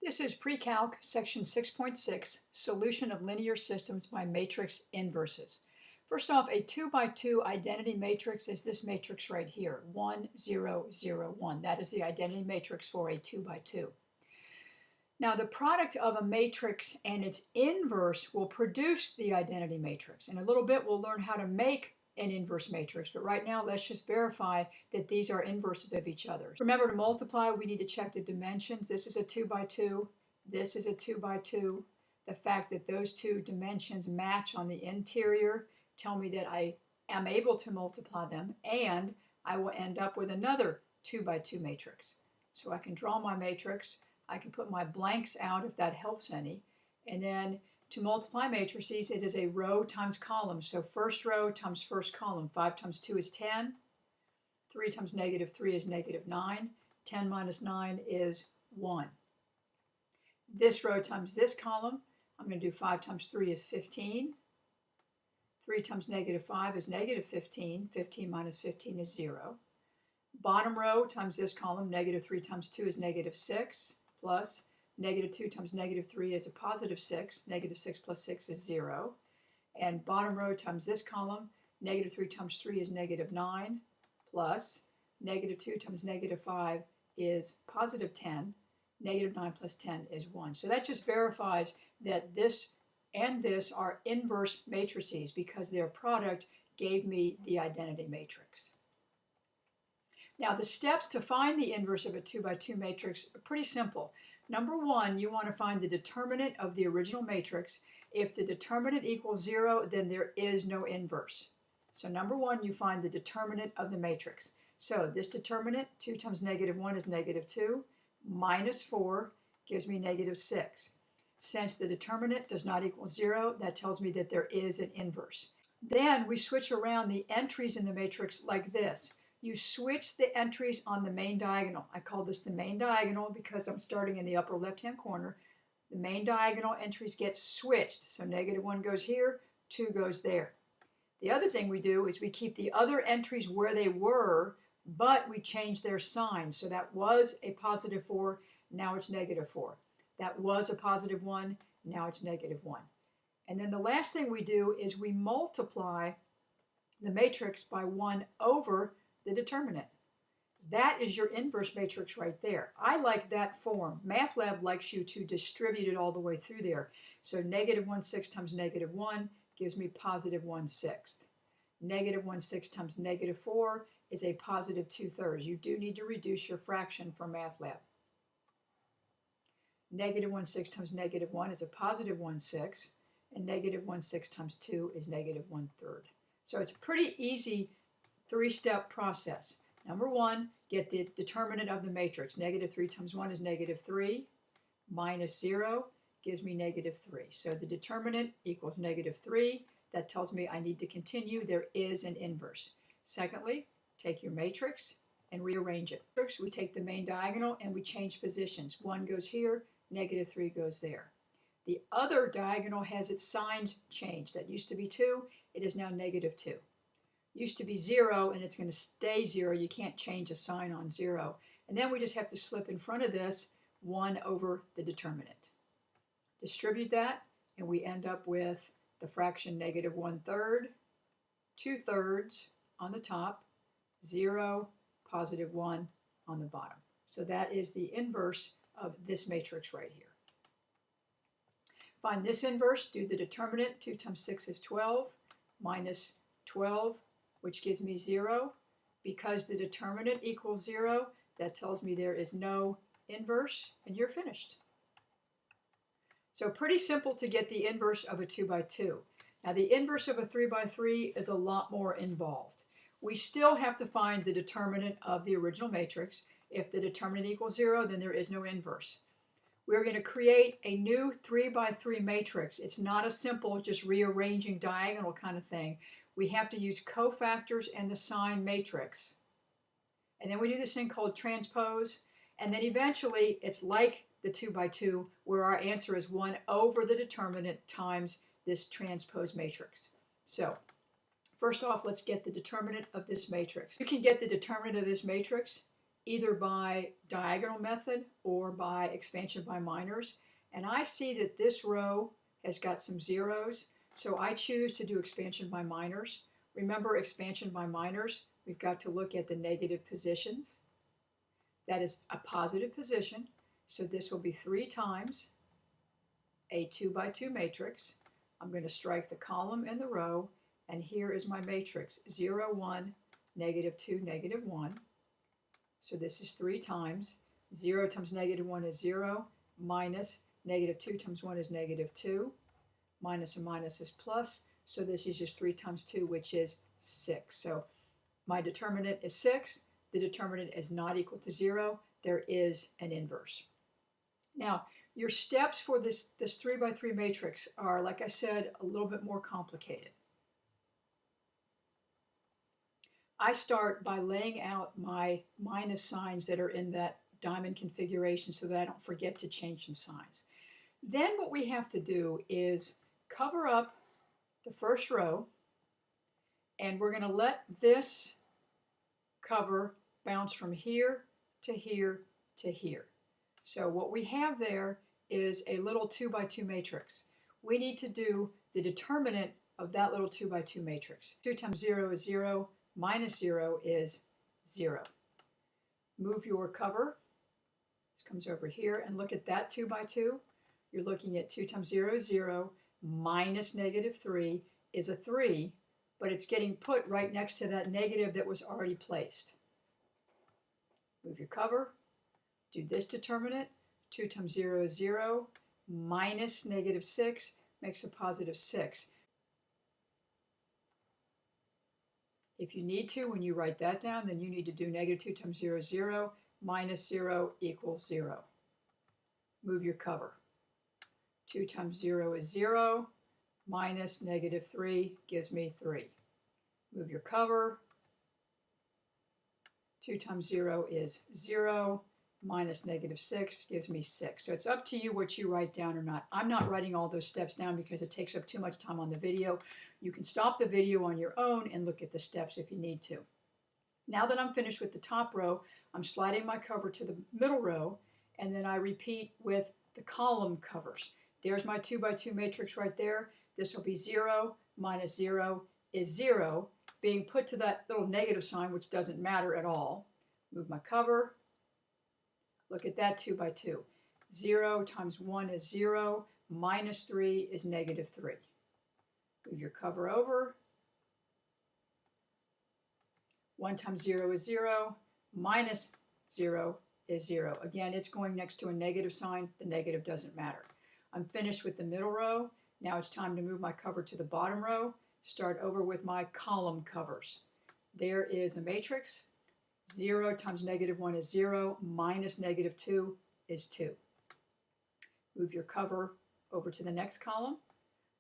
This is Pre-Calc, section 6.6, solution of linear systems by matrix inverses. First off, a 2 by 2 identity matrix is this matrix right here, 1, 0, 0, 1. That is the identity matrix for a 2 by 2. Now, the product of a matrix and its inverse will produce the identity matrix. In a little bit, we'll learn how to make an inverse matrix, but right now let's just verify that these are inverses of each other. Remember, to multiply, we need to check the dimensions. This is a 2 by 2. This is a 2 by 2. The fact that those two dimensions match on the interior tell me that I am able to multiply them, and I will end up with another 2 by 2 matrix. So I can draw my matrix. I can put my blanks out if that helps any, and then to multiply matrices, it is a row times column. So first row times first column. 5 times 2 is 10. 3 times negative 3 is negative 9. 10 minus 9 is 1. This row times this column, I'm going to do 5 times 3 is 15. 3 times negative 5 is negative 15. 15 minus 15 is 0. Bottom row times this column, negative 3 times 2 is negative 6, plus negative 2 times negative 3 is a positive 6. Negative 6 plus 6 is 0. And bottom row times this column, negative 3 times 3 is negative 9, plus negative 2 times negative 5 is positive 10. Negative 9 plus 10 is 1. So that just verifies that this and this are inverse matrices because their product gave me the identity matrix. Now, the steps to find the inverse of a 2 by 2 matrix are pretty simple. Number one, you want to find the determinant of the original matrix. If the determinant equals 0, then there is no inverse. So number one, you find the determinant of the matrix. So this determinant, 2 times negative 1 is negative 2, minus 4 gives me negative 6. Since the determinant does not equal 0, that tells me that there is an inverse. Then we switch around the entries in the matrix like this. You switch the entries on the main diagonal. I call this the main diagonal because I'm starting in the upper left-hand corner. The main diagonal entries get switched. So negative 1 goes here, 2 goes there. The other thing we do is we keep the other entries where they were, but we change their signs. So that was a positive 4, now it's negative 4. That was a positive 1, now it's negative 1. And then the last thing we do is we multiply the matrix by 1 over the determinant. That is your inverse matrix right there. I like that form. MathLab likes you to distribute it all the way through there. So negative 1/6 times negative 1 gives me positive 1/6. Negative 1/6 times negative 4 is a positive 2/3. You do need to reduce your fraction for MathLab. Negative 1/6 times negative 1 is a positive 1/6, and negative 1/6 times 2 is negative 1/3. So it's a pretty easy three-step process. Number one, get the determinant of the matrix. Negative 3 times 1 is negative 3, minus 0 gives me negative 3. So the determinant equals negative 3. That tells me I need to continue. There is an inverse. Secondly, take your matrix and rearrange it. First, we take the main diagonal and we change positions. 1 goes here, negative 3 goes there. The other diagonal has its signs changed. That used to be 2, it is now negative 2. Used to be 0, and it's going to stay 0. You can't change a sign on 0. And then we just have to slip in front of this 1 over the determinant. Distribute that, and we end up with the fraction negative 1/3, 2/3 on the top, 0, positive 1 on the bottom. So that is the inverse of this matrix right here. Find this inverse, do the determinant. 2 times 6 is 12, minus 12, which gives me 0. Because the determinant equals 0, that tells me there is no inverse, and you're finished. So pretty simple to get the inverse of a 2 by 2. Now the inverse of a 3 by 3 is a lot more involved. We still have to find the determinant of the original matrix. If the determinant equals 0, then there is no inverse. We're going to create a new 3 by 3 matrix. It's not a simple just rearranging diagonal kind of thing. We have to use cofactors and the sign matrix. And then we do this thing called transpose. And then eventually it's like the 2 by 2 where our answer is 1 over the determinant times this transpose matrix. So first off, let's get the determinant of this matrix. You can get the determinant of this matrix either by diagonal method or by expansion by minors. And I see that this row has got some zeros, so I choose to do expansion by minors. Remember, expansion by minors, we've got to look at the negative positions. That is a positive position, so this will be 3 times a 2 by 2 matrix. I'm going to strike the column and the row, and here is my matrix, 0, 1, negative 2, negative 1. So this is 3 times. 0 times negative 1 is 0, minus negative 2 times 1 is negative 2, minus a minus is plus, so this is just 3 times 2, which is 6. So my determinant is 6. The determinant is not equal to 0. There is an inverse. Now, your steps for this 3 by 3 matrix are, like I said, a little bit more complicated. I start by laying out my minus signs that are in that diamond configuration so that I don't forget to change some signs. Then what we have to do is cover up the first row, and we're going to let this cover bounce from here to here to here. So what we have there is a little 2 by 2 matrix. We need to do the determinant of that little 2 by 2 matrix. 2 times 0 is 0, minus 0 is 0. Move your cover. This comes over here, and look at that 2 by 2. You're looking at 2 times 0 is 0, minus negative 3 is a 3, but it's getting put right next to that negative that was already placed. Move your cover. Do this determinant. 2 times 0 is 0, minus negative 6 makes a positive 6. If you need to, when you write that down, then you need to do negative 2 times 0 is 0, minus 0 equals 0. Move your cover. 2 times 0 is 0, minus negative 3 gives me 3. Move your cover. 2 times 0 is 0, minus negative 6 gives me 6. So it's up to you what you write down or not. I'm not writing all those steps down because it takes up too much time on the video. You can stop the video on your own and look at the steps if you need to. Now that I'm finished with the top row, I'm sliding my cover to the middle row, and then I repeat with the column covers. There's my 2 by 2 matrix right there. This will be 0 minus 0 is 0, being put to that little negative sign, which doesn't matter at all. Move my cover. Look at that 2 by 2. 0 times 1 is 0, minus 3 is negative 3. Move your cover over. 1 times 0 is 0, minus 0 is 0. Again, it's going next to a negative sign. The negative doesn't matter. I'm finished with the middle row. Now it's time to move my cover to the bottom row. Start over with my column covers. There is a matrix. 0 times negative 1 is 0, minus negative 2 is 2. Move your cover over to the next column.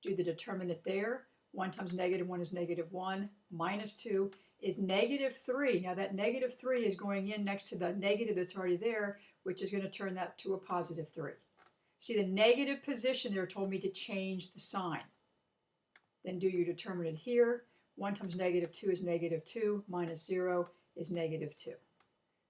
Do the determinant there. 1 times negative 1 is negative 1, minus 2 is negative 3. Now that negative 3 is going in next to the negative that's already there, which is going to turn that to a positive 3. See, the negative position there told me to change the sign. Then do your determinant here. 1 times negative 2 is negative 2, minus 0 is negative 2.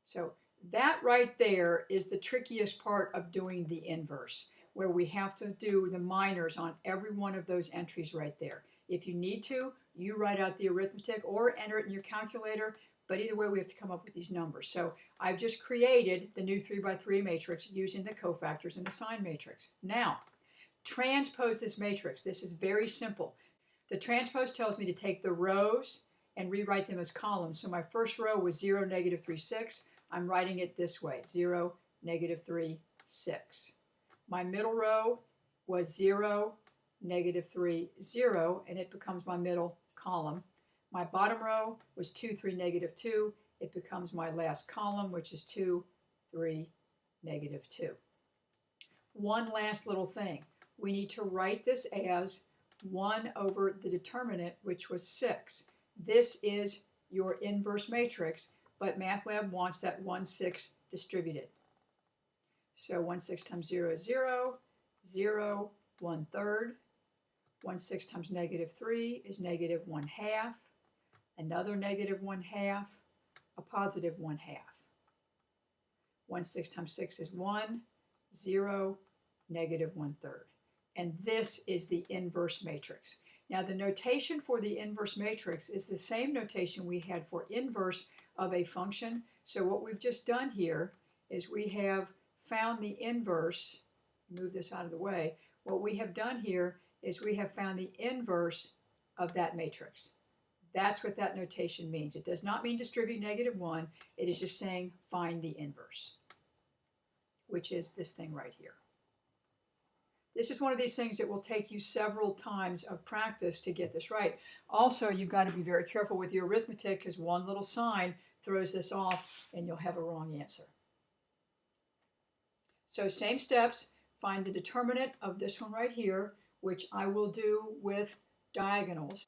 So that right there is the trickiest part of doing the inverse, where we have to do the minors on every one of those entries right there. If you need to, you write out the arithmetic or enter it in your calculator, but either way we have to come up with these numbers. So I've just created the new 3 by 3 matrix using the cofactors and the sign matrix. Now, transpose this matrix. This is very simple. The transpose tells me to take the rows and rewrite them as columns. So my first row was 0, negative 3, 6. I'm writing it this way, 0, negative 3, 6. My middle row was 0, negative 3, 0, and it becomes my middle column. My bottom row was 2, 3, negative 2. It becomes my last column, which is 2, 3, negative 2. One last little thing. We need to write this as 1 over the determinant, which was 6. This is your inverse matrix, but MathLab wants that 1, 6 distributed. So 1, 6 times 0 is 0, 0, 1/3. 1, 6 times negative 3 is negative 1/2. Another negative 1/2, a positive 1/2. 1/6 times 6 is 1, 0, negative 1/3. And this is the inverse matrix. Now the notation for the inverse matrix is the same notation we had for inverse of a function. So what we've just done here is we have found the inverse. Move this out of the way. What we have done here is we have found the inverse of that matrix. That's what that notation means. It does not mean distribute negative 1. It is just saying find the inverse, which is this thing right here. This is one of these things that will take you several times of practice to get this right. Also, you've got to be very careful with your arithmetic because one little sign throws this off and you'll have a wrong answer. So same steps, find the determinant of this one right here, which I will do with diagonals.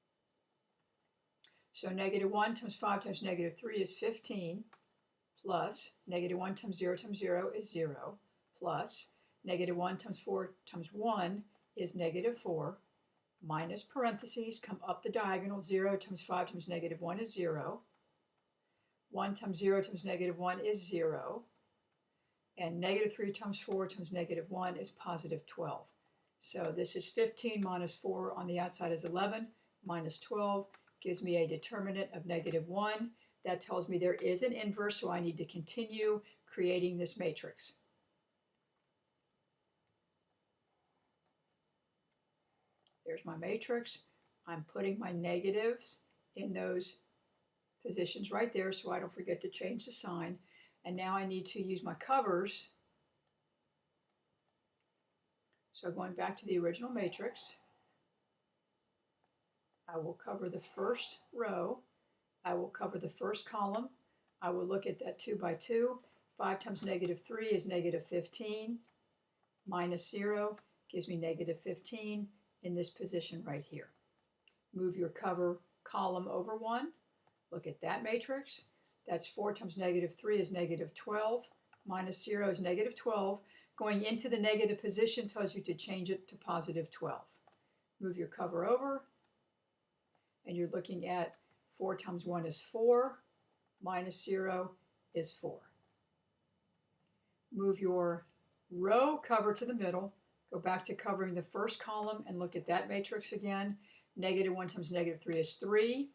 So negative 1 times 5 times negative 3 is 15, plus negative 1 times 0 is 0, plus negative 1 times 4 times 1 is negative 4, minus parentheses, come up the diagonal, 0 times 5 times negative 1 is 0, 1 times 0 times negative 1 is 0, and negative 3 times 4 times negative 1 is positive 12. So this is 15 minus 4 on the outside is 11, minus 12 gives me a determinant of negative 1. That tells me there is an inverse, so I need to continue creating this matrix. There's my matrix. I'm putting my negatives in those positions right there so I don't forget to change the sign. And now I need to use my covers. So going back to the original matrix, I will cover the first row. I will cover the first column. I will look at that 2 by 2. 5 times negative 3 is negative 15. Minus 0 gives me negative 15 in this position right here. Move your cover column over 1. Look at that matrix. That's 4 times negative 3 is negative 12. Minus 0 is negative 12. Going into the negative position tells you to change it to positive 12. Move your cover over, and you're looking at 4 times 1 is 4, minus 0 is 4. Move your row cover to the middle, go back to covering the first column and look at that matrix again. Negative 1 times negative 3 is 3,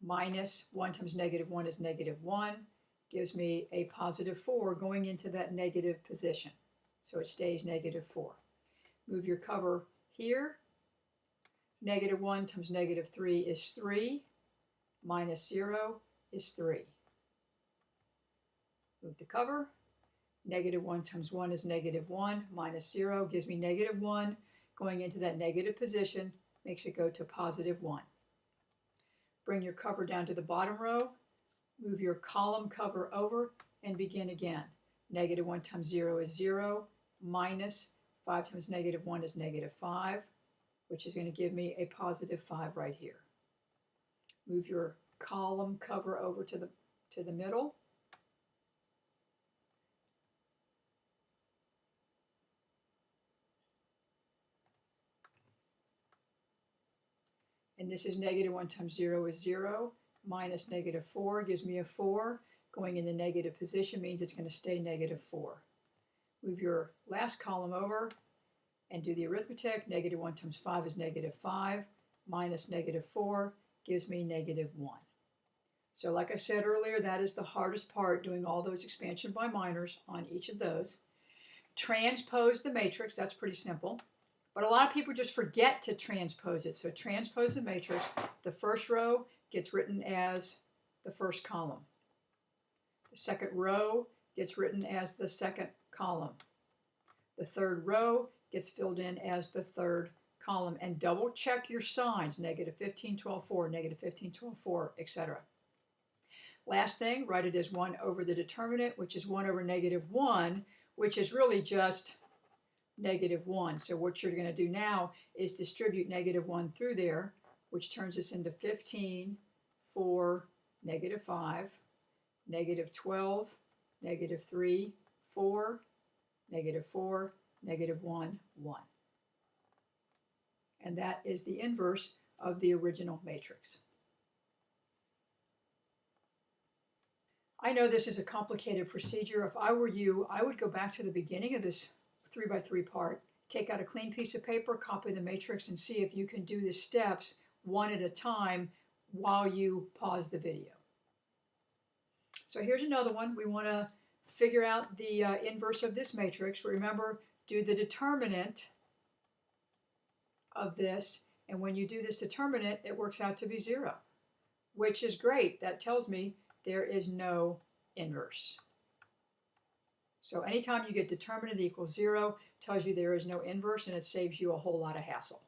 minus 1 times negative 1 is negative 1, gives me a positive 4 going into that negative position. So it stays negative 4. Move your cover here. Negative 1 times negative 3 is 3, minus 0 is 3. Move the cover. Negative 1 times 1 is negative 1, minus 0 gives me negative 1. Going into that negative position makes it go to positive 1. Bring your cover down to the bottom row. Move your column cover over and begin again. Negative 1 times 0 is 0, minus 5 times negative 1 is negative 5, which is going to give me a positive 5 right here. Move your column cover over to the middle. And this is negative 1 times 0 is 0, minus negative 4 gives me a 4. Going in the negative position means it's going to stay negative 4. Move your last column over and do the arithmetic. Negative 1 times 5 is negative 5, minus negative 4 gives me negative 1. So like I said earlier, that is the hardest part, doing all those expansion by minors on each of those. Transpose the matrix, that's pretty simple. But a lot of people just forget to transpose it. So transpose the matrix. The first row gets written as the first column. The second row gets written as the second column. The third row gets filled in as the third column. And double check your signs, negative 15, 12, 4, negative 15, 12, 4, etc. Last thing, write it as 1 over the determinant, which is 1 over negative 1, which is really just negative 1. So what you're going to do now is distribute negative 1 through there, which turns us into 15, 4, negative 5, negative 12, negative 3, 4, negative 4, negative 1, 1. And that is the inverse of the original matrix. I know this is a complicated procedure. If I were you, I would go back to the beginning of this 3x3 part, take out a clean piece of paper, copy the matrix, and see if you can do the steps one at a time while you pause the video. So here's another one. We want to figure out the inverse of this matrix. Remember, do the determinant of this, and when you do this determinant, it works out to be 0, which is great. That tells me there is no inverse. So anytime you get determinant equals 0, tells you there is no inverse, and it saves you a whole lot of hassle.